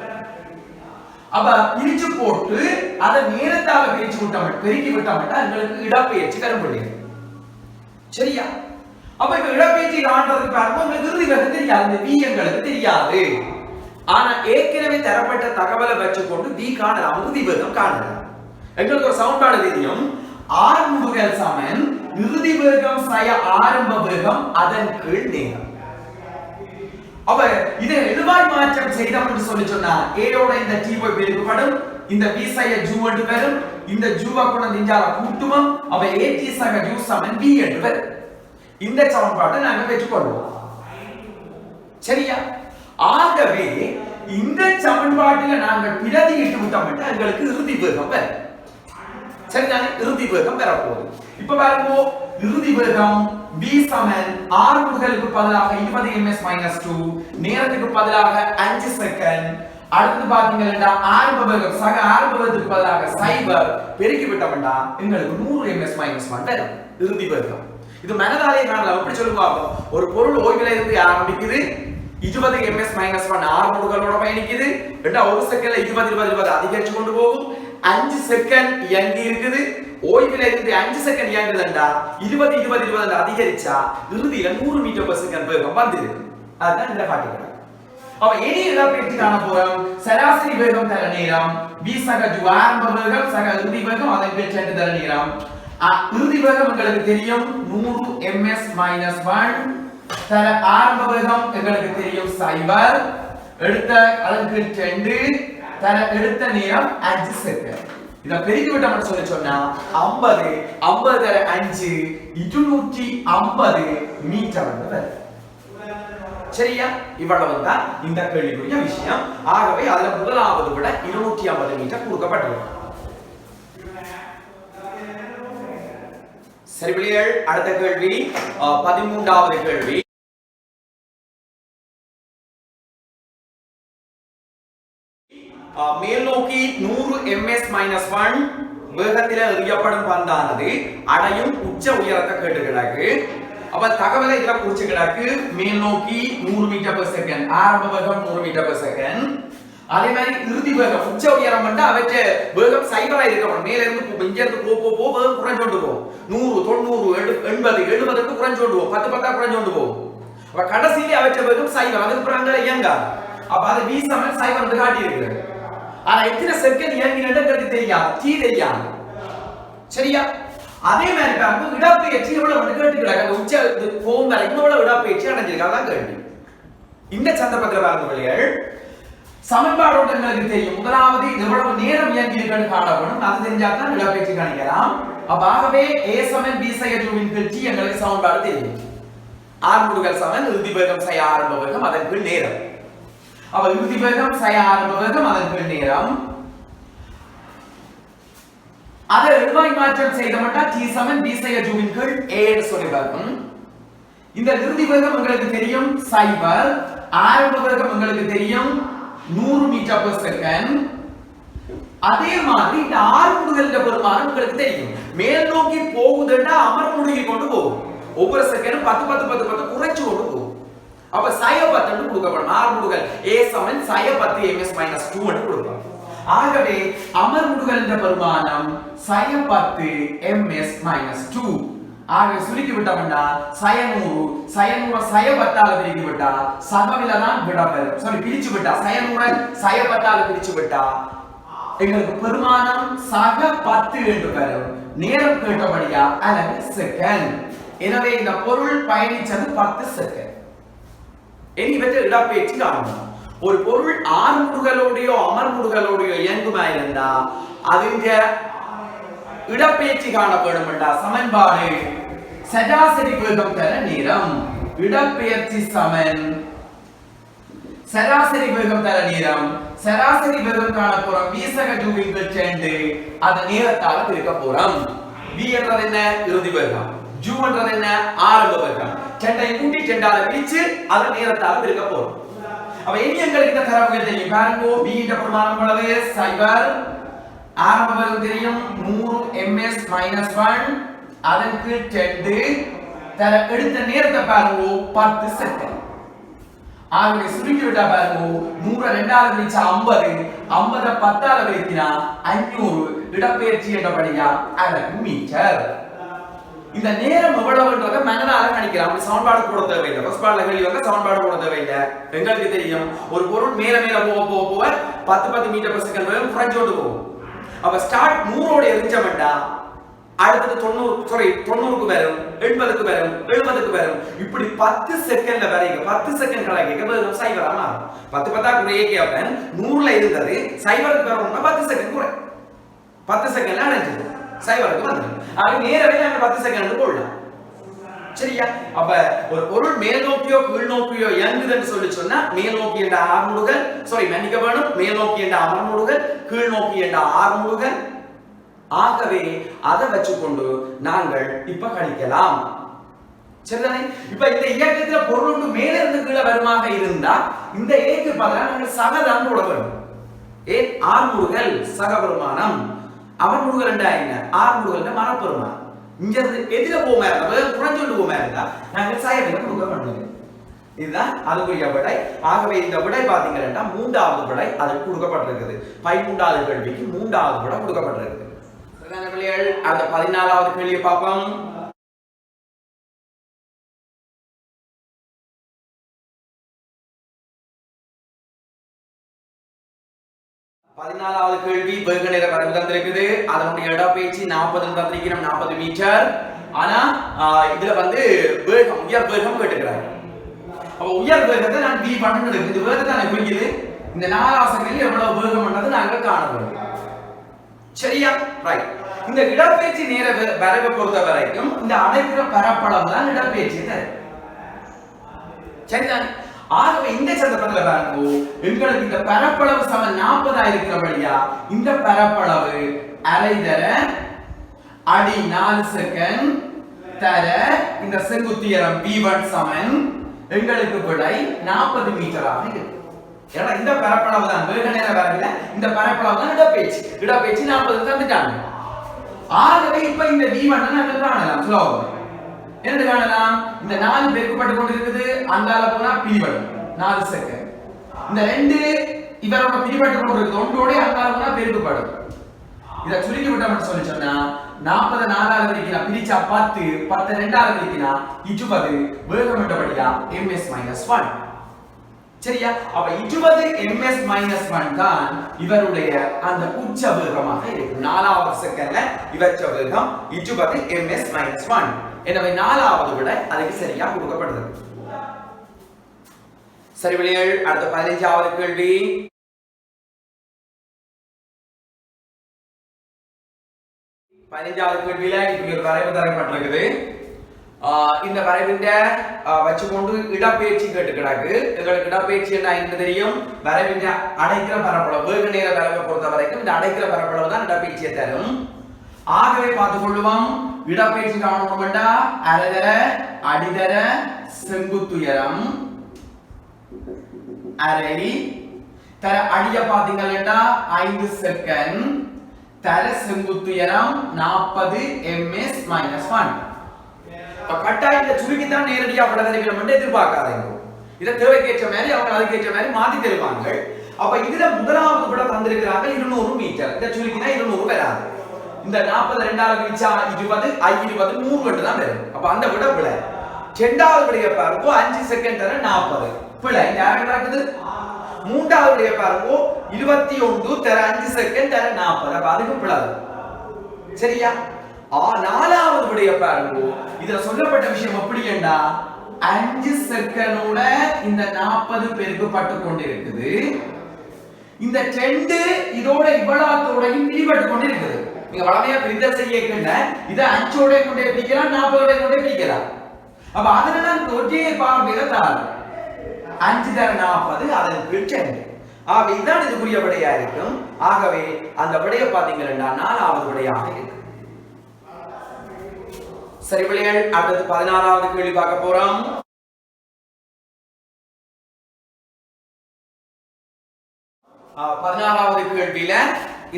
அப்ப பிரிச்சு போட்டு அதை நேரத்தால பெருக்கி விட்டோம்னா எங்களுக்கு இடப்பெயர்ச்சி கரும்புள்ளி. சரியா? அப்ப இப்ப இடப்பெயர்ச்சி காண்றதுக்கு பாருங்க, உங்களுக்கு இறுதி வேகம் தெரியாது, இந்த v எங்களுக்கு தெரியாது. ஆனா ஏற்கனவே தரப்பட்ட தகவலை வச்சுக்கொண்டு v காணலாம், இறுதி வேகம் காணலாம். எங்களுக்கு ஒரு சமன்பாடு தெரியும், r முடுகல் சமன் இறுதி வேகம் சய ஆரம்ப வேகம் அதன் கீழ் நேரம். அப்ப இதை எழுவாய் மாற்றம் செய்தோம் என்று சொன்னா a ஓட இந்த t போய் பெருக்கப்படும், இந்த v சய ஜூ என்று வரும், இந்த ஜூவா கொண்டு இஞ்சால கூட்டுவோம், அப்ப at சக ஜூ சமன் v என்று வரும். இந்த சமன்பாட்டை நாங்க வெச்சுக்கொள்வோம். சரியா? ஆகவே இந்த சமன்பாட்டில நாங்கள் பிரதியிட்டு விட்டோம்னா எங்களுக்கு இறுதி வேகம் வரும். சரிதானே? இறுதி வேகம் பெறப்போகுது. இப்ப பாருங்க, இறுதி வேகம் v சமன் r முடுகலுக்கு பதிலாக 20 ms - 2, நேரத்துக்கு பதிலாக 5 செகண்ட். அடுத்து பாத்தீங்கன்னா ஆரம்ப வேகம் சக ஆரம்ப வேகத்துக்கு பதிலாக 0 பெருக்கி விட்டோம்னா எங்களுக்கு 100 ms - 1 வரும் இறுதி வேகம். இது மனதாலே காணலாம். எப்படி சொல்லுங்க பாப்போம், ஒரு பொருள் ஓய்வில இருந்து ஆரம்பிக்குது, 20 ms - 1 r முடுகலோட பயணிக்குது, ஒரு செகண்ட்ல 20 அதிகரிச்சு கொண்டு போகும், 5 செகண்ட் இயங்கி இருக்குது, ஓய்வில இருந்து 5 செகண்ட் இயங்குதுண்டா 20 அதிகரிச்சா இறுதியில 100 மீட்டர் per செகண்ட் வேகம் வந்துருக்கு. அதுதான் இந்த காட்டுகிறது. அப்ப இனி இடப்பெயர்ச்சி காண போறோம். சராசரி வேகம் தர நேரம் v சக ஜூ ஆரம்ப வேகம் சக இறுதி வேகம் அதன் கீழ் தர நேரம். இறுதி வேகம் உங்களுக்கு தெரியும் 100 ms - 1 தர ஆரம்ப வேகம் எங்களுக்கு தெரியும் 0, எடுத்த அதன் கீழ் 2 தர எடுத்த நேரம் 5 செகண்ட். இத பெருக்கி விட்டோம்னு சொன்னா 50 தர 5 250 மீட்டர் வரும். சரியா? இவ்வளவுதான் இந்த கேள்விக்குரிய விஷயம். ஆகவே அதுல முதலாவது விட 250 மீட்டர் கொடுக்கப்பட்டுள்ளது. சரி பிள்ளைகள், அடுத்த கேள்வி 13வது கேள்வி. மேல் நோக்கி 100 ms - 1 வேகத்தில் எறியப்படும் பந்தானது அடையும் உச்ச உயரத்தை கேட்டு கிடக்கு. அப்ப தகவலை இதுல குறிச்சு கிடக்கு, மேல் நோக்கி 100 மீட்டர் per செகண்ட், ஆரம்ப வேகம் 100 மீட்டர் per செகண்ட். அதே மாதிரி இறுதி வேகம் உச்ச உயரம் வந்து அவற்ற வேகம் சைபரா இருக்கணும். மேல இருந்து இங்க இருந்து போ வேகம் குறைஞ்சோண்டு போகும். 100 90 80 70க்கு குறைஞ்சோண்டு போகும், 10 குறைஞ்சோண்டு போகும். அப்ப கடைசியிலே அவற்ற வேகம் சைபர், அதுக்கு அப்புறம் அங்க இயங்கா. அப்ப அது v சமன் சைபர் வந்து காட்டி இருக்கு. ஆனா எத்தனை செகண்ட் இயங்கினது தெரியாது, t தெரியாது. சரியா? அதே மாதிரி பாருங்க, இடப்பெயர்ச்சி எவ்வளவு கேட்டுக்கிறாங்க, உச்ச போகும் வரைக்கும் எவ்வளவு இடப்பெயர்ச்சி அடைஞ்சிருக்காங்க தான் கேள்வி. இந்த சந்தர்ப்பத்தில் பாருங்க பிள்ளைகள், சமன்பாடு எங்களுக்கு தெரியும். முதலாவது எவ்வளவு நேரம் இயங்கி இருக்குன்னு காணப்படும், அது தெரிஞ்சாதான் இடப்பெயர்ச்சி கணிக்கலாம். ஆகவே a சமன் b சய ஜூவின் கீழ் t எங்களுக்கு சமன்பாடு தெரியும். r முடுகல் சமன் இறுதி வேகம் சய ஆரம்ப வேகம் அதன் கீழ் நேரம். அப்ப இறுதி வேகம் சய ஆரம்ப வேகம் அதன் கீழ் நேரம். அதை எழுவாய் மாற்றம் செய்தோம்னா t சமன் b சய ஜூவின் கீழ் a ன்னு சொல்லிருக்கும். இந்த இறுதி வேகம் உங்களுக்கு தெரியும் 0, ஆரம்ப வேகம் உங்களுக்கு தெரியும் 100 மீட்டர் per செகண்ட். அதே மாதிரி இந்த ஆர் முடுகல்ன்ற பெருமானம் உங்களுக்கு தெரியும். மேல் நோக்கி போகுதுன்னா அமர் முடுகி கொண்டு போகும். ஒவ்வொரு செகண்டும் 10 குறைச்சு கொண்டு போகும். அப்ப சய 10 கொடுக்கப்படும். ஆர் முடுகல் a சமன் சய 10 ms - 2 ன்னு கொடுக்கப்படும். ஆகவே அமர் முடுகல் என்ற பெருமானம் சய 10 ms - 2. ஆக சுருக்கி விட்டோம்னா சய 100 சய 10ஆல பிரித்து விட்டா சகவில தான் விட வரும். சாரி, பிரிச்சு விட்டா சய 100 சய 10ஆல பிரிச்சு விட்டா எங்களுக்கு பெருமானம் சக 10 என்று வரும். நேரம் கேட்டபடியா அல்லது செகண்ட். எனவே இந்த பொருள் பயணிச்சது 10 செகண்ட். இனி இவற்றை இடப்பெயர்ச்சி காணணும். ஒரு பொருள் ஆர் முடுகலோடையோ அமர் முடுகலோடையோ இயங்குமா இருந்தா அதுங்க இடப்பெயர்ச்சி காணப்படும் என்றா சமன்பாடு சராசரி வேகம் தர நேரம். இடப்பெயர்ச்சி சமன் சராசரி வேகம் தர நேரம். சராசரி வேகம் காண போறோம் v சக ஜூவின் கீழ் 2, அது நேரத்தால பிரிக்க போறோம். v என்றது என்ன? இறுதி வேகம். ஜூ என்றது என்ன? ஆரம்ப வேகம். 2ஐ கூட்டி 2ஆல பிரிச்சு அது நேரத்தால பிரிக்க போறோம். அப்ப இனி எங்களுக்கு இந்த தரவுகள் தெரியும். பாருங்க, v என்ற பெருமானம் எவ்வளவு? 0, ஆரம்ப வேகம் தெரியும் 100 ms - 1 அதன் கீழ் 2 தர எடுத்த நேரத்தை பாருங்க 10 செகண்ட். ஆகவே சுருக்கி விட்டா பாருங்க 100 2ஆல பிரிச்சா 50 50 10ஆல பிரிக்கினா 500 இடப்பெயர்ச்சி என்றபடியா அலகு மீட்டர். இந்த நேரம் எவ்வளவுன்றத மனதால கணிக்கலாம். அப்படி சமன்பாடு போட தேவையில்லை. ஃபர்ஸ்ட் பார்ட்ல கேள்வி வந்து சமன்பாடு போட தேவையில்லை. எங்களுக்கு தெரியும் ஒரு பொருள் மேல மேல போக 10 மீட்டர் per செகண்ட் வேகம் குறைஞ்சோடு போகும். அப்ப ஸ்டார்ட் 100 எரிஞ்சவன்டா அடுத்து 90க்கு வரும், 80க்கு வரும், 70க்கு வரும். இப்படி 10 செகண்ட்ல வரைக்கும் 10 செகண்ட் கணக்கு வேகம் சைபரா மாறும். 10 குறையே கேப்பேன் 100ல இருந்தது சைபருக்கு வரணும்னா 10 செகண்ட் குறை. 10 செகண்ட்ல அடைஞ்சது சைபருக்கு வந்துடும். அது நேரவே நாங்க 10 செகண்ட் போடலாம். சரியா? அப்ப ஒரு பொருள் மேல் நோக்கியோ கீழ் நோக்கியோ இயங்குதுன்னு சொல்லி சொன்னா மேல் நோக்கி என்ற ஆர்முடுகள் மன்னிக்க வேணும், மேல் நோக்கி என்ற அமர்முடுகள், கீழ் நோக்கி என்ற ஆர்முடுகள். ஆகவே அதை வச்சுக்கொண்டு நாங்கள் இப்ப கணிக்கலாம். சரிதானே? இப்ப இந்த இயக்கத்துல பொருள் ஒன்று மேல இருந்து கீழே வருமாக இருந்தா இந்த ஏக்கு பதிலா நாங்கள் சகதான் போட வேண்டும். ஏன் ஆர்முடுகள் சகபெருமானம், அமர்முடுகள் என்றா என்ன? ஆர்முடுகள் மரப்பெருமானம். இங்க இருந்து எதிர போமா இருந்தா குறைஞ்சொண்டு போமா இருந்தா நாங்கள் சாயத்தை கொடுக்க வேண்டும். இதுதான் அதுக்குரிய விடை. ஆகவே இந்த விடை பாத்தீங்கன்னா 3வது விடை அதுக்கு கொடுக்கப்பட்டிருக்குது. 13வது கேள்விக்கு 3வது விடை கொடுக்கப்பட்டிருக்குது. அடுத்த 14வது கேள்வியை பார்ப்போம். பதினாலாவது கேள்வி வேக நேர வரம்பு தந்திருக்குது. அதனுடைய இடப்பெயர்ச்சி 40 தந்திருக்கிறோம், 40 மீட்டர். ஆனா இதுல வந்து வேகம் உயர் வேகம் கேட்டுக்கிறாங்க. அப்ப உயர் வேகத்தை நான் v1 எடுத்து இந்த வேகத்தை நான் குறிக்குது. இந்த 4 செகண்ட்ல எவ்வளவு வேகம் பண்ணது நாங்கள் காண வேண்டும். சரியா? ரைட். இந்த இடப்பெயர்ச்சி நேர வரம்பை பொறுத்த வரைக்கும் இந்த அடைக்கிற பரப்பளவு தான் இடப்பெயர்ச்சி தரும். சரிதான்? ஆகவே இந்த சந்தர்ப்பத்தில் பாருங்க எங்களுக்கு இந்த பரப்பளவு சமம் 40 இருக்கிறபடியா இந்த பரப்பளவு அரை தர அடி 4 செகண்ட் தர இந்த செங்குத்துயரம் v1 சமன் எங்களுக்கு விடை 40 மீட்டராக இருக்கு. ஏன்னா இந்த பரப்பளவு தான் வேக நேர வரம்புல இந்த பரப்பளவு தான் இடப்பெயர்ச்சி 40 தந்துட்டாங்க. ஆகவே இப்ப இந்த v1 நாங்கள் காணலாம். சுலபம் என்ன காணலாம்? இந்த 4 பெருக்கப்பட்டு கொண்டிருக்குது. அந்தால போனா பிரிபடும் 4 செகண்ட். இந்த 2 இவரோட பிரிபட்டு கொண்டிருக்குது. ஒன்றோட அந்தால போனா பெருக்கப்படும். இத சுருக்கி விட்டோம்னு சொல்லி சொன்னா 40 4ஆல பிரிக்கினா பிரிச்சா 10 10 2ஆல பிரிக்கினா 20 வேகம் என்றபடியா ms-1. சரியா? அப்ப 20 ms-1 தான் இவருடைய அந்த உச்ச வேகமாக இருக்கு. 4வது செகண்ட்ல இவற்ற வேகம் 20 ms-1. எனவே 4வது விட அதுக்கு சரியா கொடுக்கப்படுது. சரி விளையாள். அடுத்த 15வது கேள்வி. 15வது கேள்வியில இப்படி ஒரு வரைவு தரப்பட்டிருக்குது. இந்த வரைவின் வச்சுக்கொண்டு இடப்பெயர்ச்சி கேட்டு கிடக்கு. எங்களுக்கு இடப்பெயர்ச்சி என்ன தெரியும்? வரைவின் அடைக்கிற பரப்பளவு வேக நேர வரம்பை பொறுத்த வரைக்கும் இந்த அடைக்கிற பரப்பளவு தான் இடப்பெயர்ச்சியை தரும். ஆகவே பார்த்துக் கொள்ளுவோம். இடப்பெயர்ச்சி காணணும்டா அரைதர அடிதர செங்குத்துயரம் அரை தர அடிய பாத்தீங்கன்னா 5 செகண்ட் தர செங்குத்துயரம் 40 ms-1. கட்டாயத்தை சுருக்கி தான் நேரடியா படத்தை எதிர்பார்க்காதீங்க. இதை தேவைக்கேற்ற மாதிரி அவங்க அதுக்கேற்ற மாதிரி மாத்தி தருவாங்க. அப்ப இதுல முதலாவது கூட தந்திருக்கிறாங்க 200 மீட்டர். இதை சுருக்கினா 200 வராது. இந்த 40 2ஆல பிரிச்சா 20 I20 100 தான் வரும். அப்ப அந்த விட பிழை. இரண்டாவது விடைய பாருங்க 5 செகண்ட் தர 40 பிழை. யாருக்கு நடக்குது? மூன்றாவது விடைய பாருங்க 21 தர 5 செகண்ட் தர 40. அப்ப அதுக்கு பிழை. சரியா? நாலாவது விடைய பாருங்க இதுல சொல்லப்பட்ட விஷயம் எப்படி என்றா 5 செகண்டோட இந்த 40 பெருக்கப்பட்டு கொண்டிருக்குது. இந்த 2 இதோட இவ்வளவுத்தோடையும் பிரிபட்டு கொண்டிருக்குது. நீங்க வளமையா பிரித்தல் செய்யக்கல இத 5 ஓட கொண்டே பிரிக்கலாம் 40 ஓட கொண்டே பிரிக்கலாம். அப்ப அதனால நான் ஒரே பார்வையில தாரு 5 தர 40 அதற்கு 2. ஆகவே இதான் இதுக்குரிய விடையா இருக்கும். ஆகவே அந்த விடைய பாத்தீங்கன்னா 4வது விடையாக இருக்கு. சரி விளையாள். அடுத்து 16வது கேள்வி பார்க்க போறோம். 16வது கேள்வியில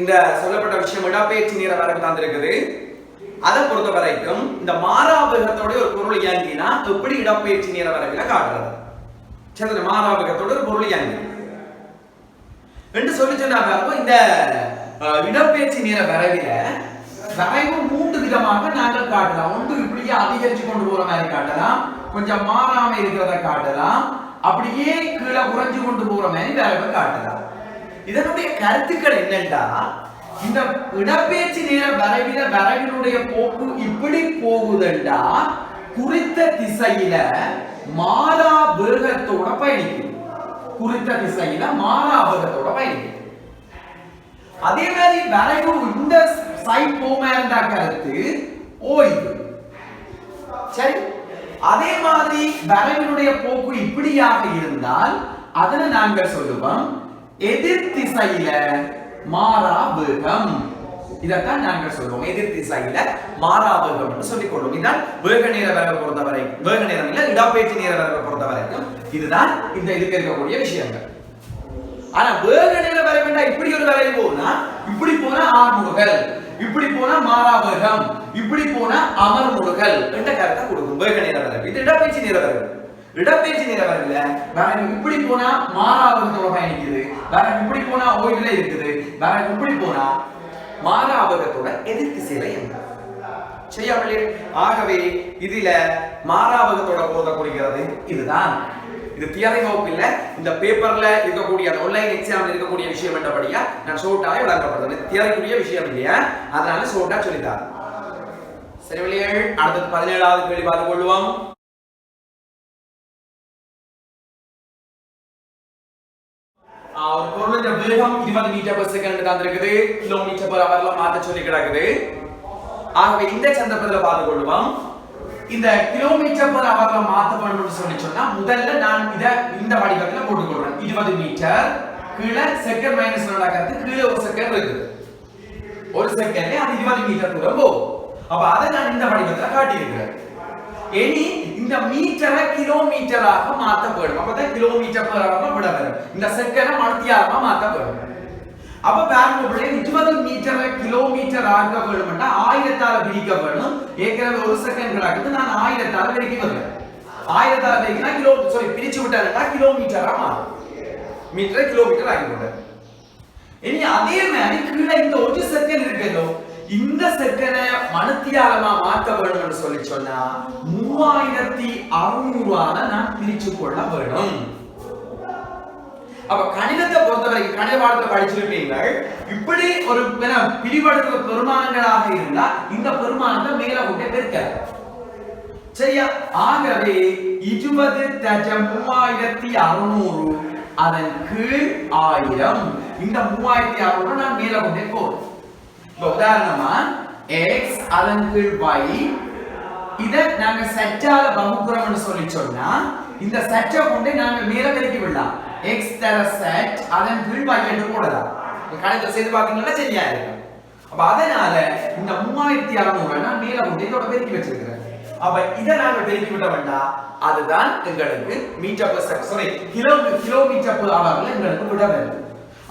இந்த சொல்லப்பட்ட விஷயம் இடப்பெயர்ச்சி நேர வரம்பு தந்திருக்குது. அதை பொறுத்த வரைக்கும் இந்த மாறா வேகத்தோட ஒரு பொருள் இயங்கினா எப்படி இடப்பெயர்ச்சி நேர வரம்பில காட்டுறது. சரி, மாறாவகத்தோட ஒரு பொருள் யாங்க என்று சொல்லி சொன்னாங்க. இந்த இடப்பெயர்ச்சி நேர வரைவில வரைவு 3 விதமாக நாங்கள் காட்டலாம். ஒன்று இப்படியே அதிகரிச்சு கொண்டு போற மாதிரி காட்டலாம், கொஞ்சம் மாறாம இருக்கிறத காட்டலாம், அப்படியே கீழே குறைஞ்சு கொண்டு போற மாதிரி வரைவை காட்டலாம். இதனுடைய கருத்துக்கள் என்னன்னா, இந்த இடப்பெயர்ச்சி நேர வரைவில வரைவினுடைய போக்கு இப்படி போகுதுண்டா குறித்த திசையில மாறா வேகத்தோட பயணிக்கும். குறித்த திசையில மாறா வேகத்தோட பயணிக்கும். அதே மாதிரி வரைவு இந்த சைட் போமா இருந்தா கருத்து ஓய்வு. சரி, அதே மாதிரி வரைவினுடைய போக்கு இப்படியாக இருந்தால் அதனை நாங்கள் சொல்லுவோம் எதிர் திசையில மாறா வேகம். இதைத்தான் நாங்கள் சொல்லுவோம் எதிர் திசையில மாறா வேகம் என்று சொல்லிக் கொள்வோம். இதுதான் வேக நேர வரைவை பொறுத்தவரை, வேக நேரம் இல்ல இடப்பெயர்ச்சி நேர வரைவை பொறுத்தவரைக்கும் இதுதான் இந்த இதுக்கு இருக்கக்கூடிய விஷயங்கள். ஆனா வேக நேர வரைவுண்டா இப்படி ஒரு வரைவு போனா, இப்படி போனா ஆர்முடுகள், இப்படி போனா மாறா வேகம், இப்படி போனா அமர்முடுகள் என்ற கருத்தை கொடுக்கும் வேக நேர வரைவு. இது இடப்பெயர்ச்சி நேர வரைவு. இடப்பெயர்ச்சி நேர வரைவுல வரைவு இப்படி போனா மாறா வேகத்தோட பயணிக்குது, வரைவு இப்படி போனா ஓய்வுல இருக்குது, வரைவு இப்படி போனா மாறா வேகத்தோட எதிர் திசையில இயங்குது. செய்யாமலே ஆகவே இதுல மாறா வேகத்தோட போத குறிக்கிறது இதுதான். இது தியரி வகுப்பு இல்ல, இந்த பேப்பர்ல இருக்கக்கூடிய ஆன்லைன் எக்ஸாம்ல இருக்கக்கூடிய விஷயம் என்றபடியா நான் ஷார்ட்டாவே விளங்கப்படுறது. தியரிக்குரிய விஷயம் இல்லையா, அதனால ஷார்ட்டா சொல்லித்தார். சரி வெளியேள், அடுத்து 17வது கேள்வி பார்த்து கொள்வோம். ஒரு பொருளின் வேகம் 20 மீட்டர் per செகண்ட் தான் இருக்குது, கிலோமீட்டர் per ஹவர்ல மாத்த சொல்லி கிடக்குது. ஆகவே இந்த சந்தர்ப்பத்தில் பார்த்து கொள்வோம். இந்த கிலோமீட்டர் per ஹவர்ல மாத்த பண்ணணும்னு சொல்லி சொன்னா முதல்ல நான் இந்த வடிவத்துல போட்டுக்கொள்றேன். 20 மீட்டர் கீழே செகண்ட் மைனஸ் நடக்கிறது, கீழே ஒரு செகண்ட் இருக்குது, ஒரு செகண்ட்ல அது 20 மீட்டர் தூரம் போகும். அப்ப அதை நான் இந்த வடிவத்துல காட்டி இருக்கிறேன். இனி இந்த மீட்டரை கிலோமீட்டராக மாத்த வேண்டும். அப்பதான் கிலோமீட்டர் per ஹவர்ல விட வரும். இந்த செகண்டை மணித்தியாலமா மாத்த வேண்டும். அப்ப பாருங்க, 20 மீட்டரை கிலோமீட்டர் ஆக்க வேணும்னா 1000ஆல பிரிக்க வேணும். ஏற்கனவே ஒரு செகண்ட் கிடக்குது, நான் 1000ஆல பிரிக்க வருவேன். 1000ஆல பிரிக்கினா பிரிச்சு விட்டா கிலோமீட்டரா மாறும். மீட்டரை கிலோமீட்டர் ஆக்கி போட்டேன். இனி அதே மாதிரி கீழே இந்த ஒரு செகண்ட் இருக்குதோ, இந்த செகண்டை மணித்தியாலமா மாத்த வேணும்னு சொல்லி சொன்னா 3600ஆல நான் பிரிச்சு கொள்ள வேணும். அப்ப கணிதத்தை பொறுத்தவரைக்கும் கணித பாடத்துல படிச்சிருப்பீங்கள், இப்படி ஒரு பிரிவடுத்த பெருமானங்களாக இருந்தா இந்த பெருமானத்தை மேல கொண்டே பெருக்க. சரியா? ஆகவே 20,3600 அதன் கீழ் 1000. இந்த 3600 நான் மேல கொண்டே போறேன். உதாரணமா x அதன் கீழ் y, இத நாங்க சட்டால வகுக்கிறோம்னு சொல்லி சொன்னா இந்த சட்டை கொண்டே நாங்க மேல பெருக்கி விடலாம். x தர செட் அதன் கீழ் y என்று போடலாம். கணக்கு செய்து பாத்தீங்கன்னா சரியா இருக்கும். அப்ப அதனால இந்த 3600 நான் மேல கொண்டே இதோட பெருக்கி வச்சிருக்கிறேன். அப்ப இத நாங்க பெருக்கி விட வேண்டாம், அதுதான் எங்களுக்கு metre per second kilometre per ஹவர்ல எங்களுக்கு விட வேண்டும்.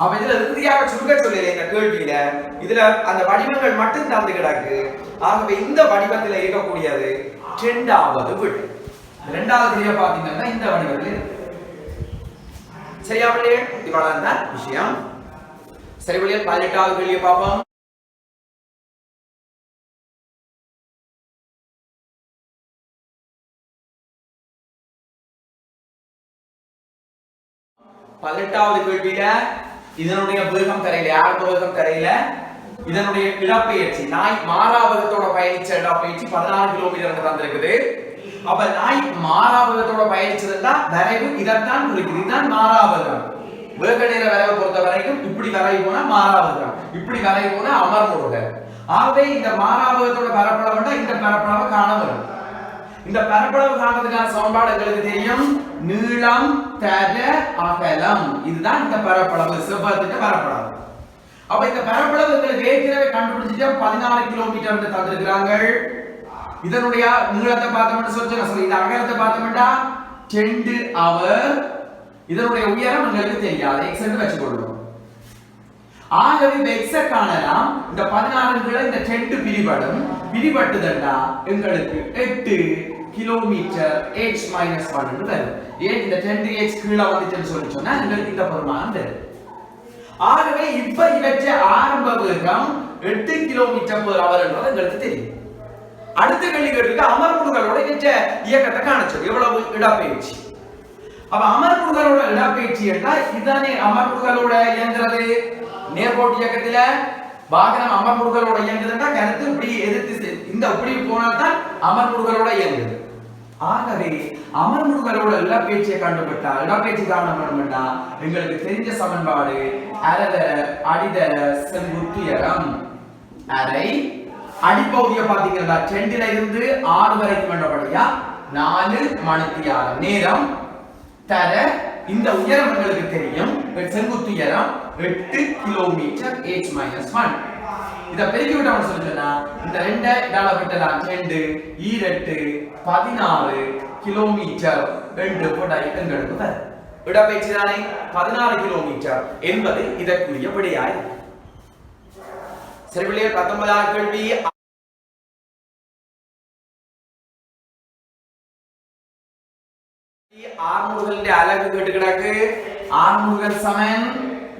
அப்ப இதுல இறுதியாக சுருக்க சொல்லல இந்த கேள்வியில, இதுல அந்த வடிவங்கள் மட்டும் தந்து கிடக்கு. ஆகவே இந்த வடிவத்தில் இருக்கக்கூடியது 2வது விடை. 2வது விடையை பாத்தீங்கன்னா இந்த வடிவத்தில் இருக்கு. சரியாவில்லையே? இவ்வளவுதான் விஷயம். சரி வழியா 18வது கேள்வியை பார்ப்போம். கேள்வியில இதனுடைய வேகம் தரையில, யாருக்கு வேகம் தரையில, இதனுடைய இடப்பெயர்ச்சி நாய் மாறாவகத்தோட பயணிச்ச இடப்பெயர்ச்சி 16 கிலோமீட்டர் தந்திருக்குது. அப்ப நாய் மாறாவகத்தோட பயணிச்சதுன்னா வரைவு இதைத்தான் குறிக்குது. இதுதான் மாறாவகம். வேக நேர வரைவை பொறுத்த வரைக்கும் இப்படி வரைவு போனா மாறாவகம், இப்படி வரைவு போனா அமர்முடுகள். ஆகவே இந்த மாறாவகத்தோட பரப்பளவுன்னா இந்த பரப்பளவை காண வரும். இந்த பரப்பளவு காண்றதுக்கான சமன்பாடு எங்களுக்கு தெரியும், நீளம் தர அகலம். இதுதான் இந்த பரப்பளவு, செவ்வகத்தின் பரப்பளவு. அப்ப இந்த பரப்பளவு எங்களுக்கு ஏற்கனவே கண்டுபிடிச்சிட்டு 14 கிலோமீட்டர் தந்திருக்கிறாங்க. இதனுடைய நீளத்தை பார்த்தோம்னு சொல்லி இந்த அகலத்தை பார்த்தோம்னா 2 ஹவர். இதனுடைய உயரம் எங்களுக்கு தெரியாது, x என்று வச்சுக்கொள்ளும். ஆகவே இந்த x காணலாம். இந்த 16 இந்த 2 பிரிபடும். பிரிபட்டுதா எங்களுக்கு 8 கிலோமீட்டர் h மைனஸ் 1 ன்னு வரும். ஏன் இந்த 10h கீழே வந்துச்சுன்னு சொல்லி சொன்னா உங்களுக்கு இந்த பெருமானம் வரும். ஆகவே இப்ப இவற்றை ஆரம்ப வேகம் 8 கிலோமீட்டர் per hour என்றது உங்களுக்கு தெரியும். அடுத்த கேள்வி கேட்டிருக்க அமர்வுகளோட இவற்ற இயக்கத்தை காணச்சோம் எவ்வளவு இடப்பெயர்ச்சி. அப்ப அமர்வுகளோட இடப்பெயர்ச்சி என்றால் இதானே அமர்வுகளோட இயங்குறது. நேர்கோட்டு இயக்கத்துல வாகனம் அமர்வுகளோட இயங்குதுன்னா கருத்து இப்படி எதிர்த்து இந்த இப்படி போனால்தான் அமர்வுகளோட இயங்குது. ஆகவே அமர்வுகளோட இடப்பெயர்ச்சியை கண்டுபிட்டா இடப்பெயர்ச்சி காணப்படும்னா எங்களுக்கு தெரிஞ்ச சமன்பாடு அரைதர அடிதர செங்குத்துயரம். அரை அடிப்பகுதியை பாத்தீங்கன்னா 2ல இருந்து 6 வரைக்கும் வேண்டபடியா 4 மணித்தியாலம் நேரம் தர இந்த உயரம் உங்களுக்கு தெரியும். செங்குத்துயரம் 8 கிலோமீட்டர் h மைனஸ் 1. இத பெருக்கி விட்டோம்னு சொல்லிட்டா இந்த 2 இதால விட்டலாம் 2 8 16 கிலோமீட்டர் 2 போட்டாய் எங்களுக்கு வரும். இடப்பெயர்ச்சி தானே 16 கிலோமீட்டர் என்பது இதற்குரிய விடையாய். சரி பிள்ளைகள் 19வது கேள்வி. ஆர்முகல்ல அலகு கேட்டு கிடக்கு. ஆர்முகல் சமன்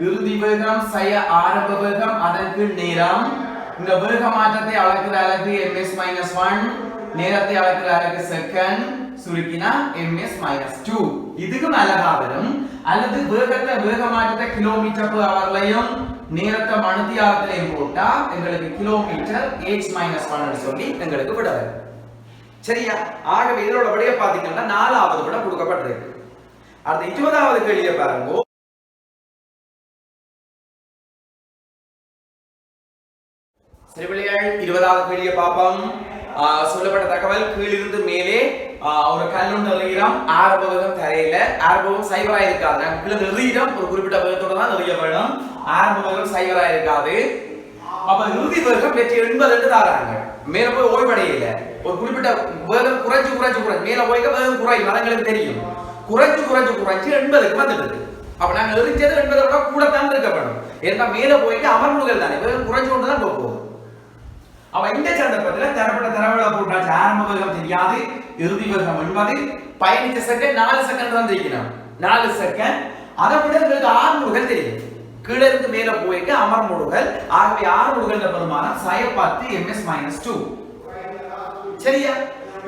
இறுதி வேகம் சய ஆரம்ப வேகம் அதற்கு நேரம். இந்த வேக மாற்றத்தை அளக்கிற அலகு ms-1, நேரத்தை அளக்கிற அலகு செகண்ட், சுருக்கினா ms-2. இதுக்கும் அலகா வரும். அல்லது வேக மாற்றத்தை கிலோமீட்டர் per hourலயும் நேரத்தை மணித்தியாலத்திலையும் போட்டா எங்களுக்கு கிலோமீட்டர் h-1 ன்னு சொல்லி எங்களுக்கு விட வரும். சரியா? ஆகவே இதோட விடைய பாத்தீங்கன்னா 4வது விட கொடுக்கப்பட்டிருக்கு. அடுத்து 20வது கேள்வியை பாருங்க. சரி பிள்ளைகள் 20வது கேள்வியை பாப்போம். சொல்லப்பட்ட தகவல் கீழிருந்து மேலே ஒரு கல்லொன்று எறிகிறோம். ஆரம்ப வேகம் தரையில ஆரம்பம் சைவரா இருக்காது. நாங்க கீழே எறிகிறோம் ஒரு குறிப்பிட்ட வேகத்தோட தான் எறிய வேணும். ஆரம்ப வேகம் சைவரா இருக்காது. அப்ப இறுதி வேகம் 80 என்று தாராங்க. மேல போய் ஓய்வடையில ஒரு குறிப்பிட்ட வேகம் குறைஞ்சு மேல போய் வேகம் குறையும். மரங்களுக்கு தெரியும். குறைஞ்சு 80க்கு வந்துடுது. அப்ப நாங்க எரிஞ்சது 80 விட கூட தான் இருக்க வேணும். ஏன்னா மேல போயிட்டு அமர்வுகள் தானே வேகம் குறைஞ்சு கொண்டு தான் போகும். அப்ப இந்த சந்தர்ப்பத்தில் தரப்பட்ட தரவுகளை போட்டாச்சு. ஆரம்ப வேகம் தெரியாது, இறுதி வேகம் 80, பயணிச்ச செகண்ட் 4 செகண்ட் தான் தெரியும். 4 செகண்ட். அதை விட உங்களுக்கு ஆர்முடுகள் தெரியும். கீழே இருந்து மேல போயிட்டு அமர்முடுகள். ஆகவே ஆர்முடுகள பெருமானம் sin 10 ms-2. சரியா?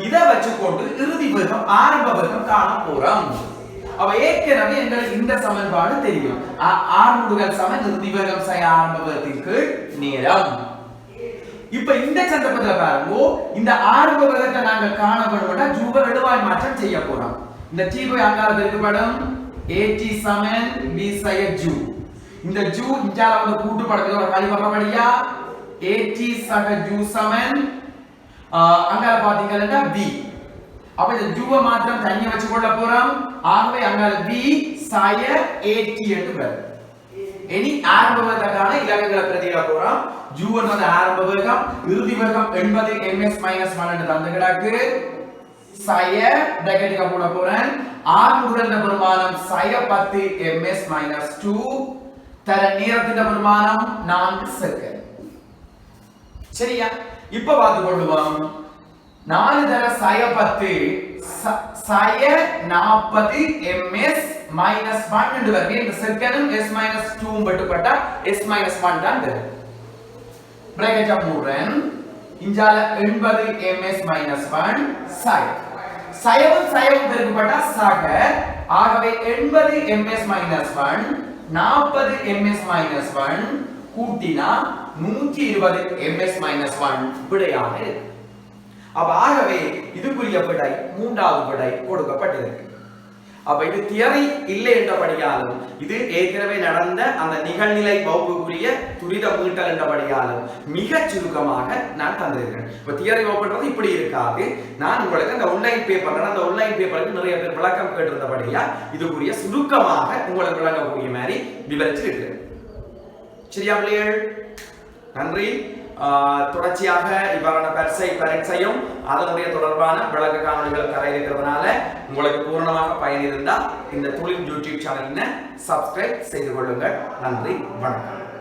இத வச்சுக்கொண்டு இறுதி வேகம் ஆரம்ப வேகம் காண போறோம். அப்ப ஏற்கனவே எங்களுக்கு இந்த சமன்பாடு தெரியும். ஆர்முடுகள் சமன் இறுதி வேகம் sin ஆரம்ப வேகத்திற்கு நேரம். இப்ப இந்த சந்தர்ப்பத்துல பாருங்க இந்த ஆரம்ப வேகத்தை நாங்க காண வேண்டும்னா ஜூவை நெடுவாய் மாற்றம் செய்ய போறோம். இந்த t போய் அங்கால பெருக்கப்படும் at சமன் v sin ஜூ. இந்த ஜூ இஞ்சால வந்து கூட்டு படத்துல ஒரு கழி வரபடியா at சக ஜூ சமன் அங்கால பாத்தீங்கன்னா v. அப்ப இந்த ஜூவை மாற்றம் தனியா வச்சு கொள்ள போறோம். ஆகவே அங்கால v sin at என்று வரும். இனி ஆரம்ப வேகத்துக்கான இலக்கங்களை பிரதியிட போறோம். ஜூ என்பது ஆரம்ப வேகம், இறுதி வேகம் 80 ms-1 என்று தந்து கிடக்கு. சய பிராக்கெட்டுக்கு போட போறேன். ஆர்முடுகள பெருமானம் சய 10 ms-2 தர நேரத்தின் பெருமானம் 4 செகண்ட். சரியா? இப்ப பார்த்து கொள்வோம். 4 தர சய 10 சய 40 ms-1 என்று வரும். இந்த செகண்டும் s-2 வெட்டுப்பட்டா s-1 தான் வரும். பிராக்கெட்டை மூடுறேன். இஞ்சால 80 ms-1 சய. சயவும் பெருக்கப்பட்டா சக. ஆகவே 80 ms-1 40 ms-1 கூட்டினா 120 ms-1 விடையாக இருக்கு. அப்ப ஆகவே இதுக்குரிய விடை 3வது விடை கொடுக்கப்பட்டிருக்கு. அப்ப இது தியரி இல்லை என்றபடியாலும் இது ஏற்கனவே நடந்த அந்த நிகழ்நிலை வகுப்புக்குரிய துரித மீட்டல் என்றபடியாலும் மிக சுருக்கமாக நான் தந்திருக்கிறேன். இப்ப தியரி வகுப்புன்றது இப்படி இருக்காது. நான் உங்களுக்கு அந்த ஆன்லைன் பேப்பர் அந்த ஆன்லைன் பேப்பருக்கு நிறைய பேர் விளக்கம் கேட்டிருந்தபடியா இதுக்குரிய சுருக்கமாக உங்களுக்கு விளங்கக்கூடிய மாதிரி விவரிச்சு இருக்கிறேன். சரியா பிள்ளைகள்? நன்றி. தொடர்ச்சியாக இவ்வாறான பரீட்சையும் அதனுடைய தொடர்பான விளக்க காணொளிகள் தர இருக்கிறதுனால உங்களுக்கு பூரணமாக பயன் இருந்தால் இந்த தொழில் யூடியூப் சேனலினை சப்ஸ்கிரைப் செய்து கொள்ளுங்கள். நன்றி, வணக்கம்.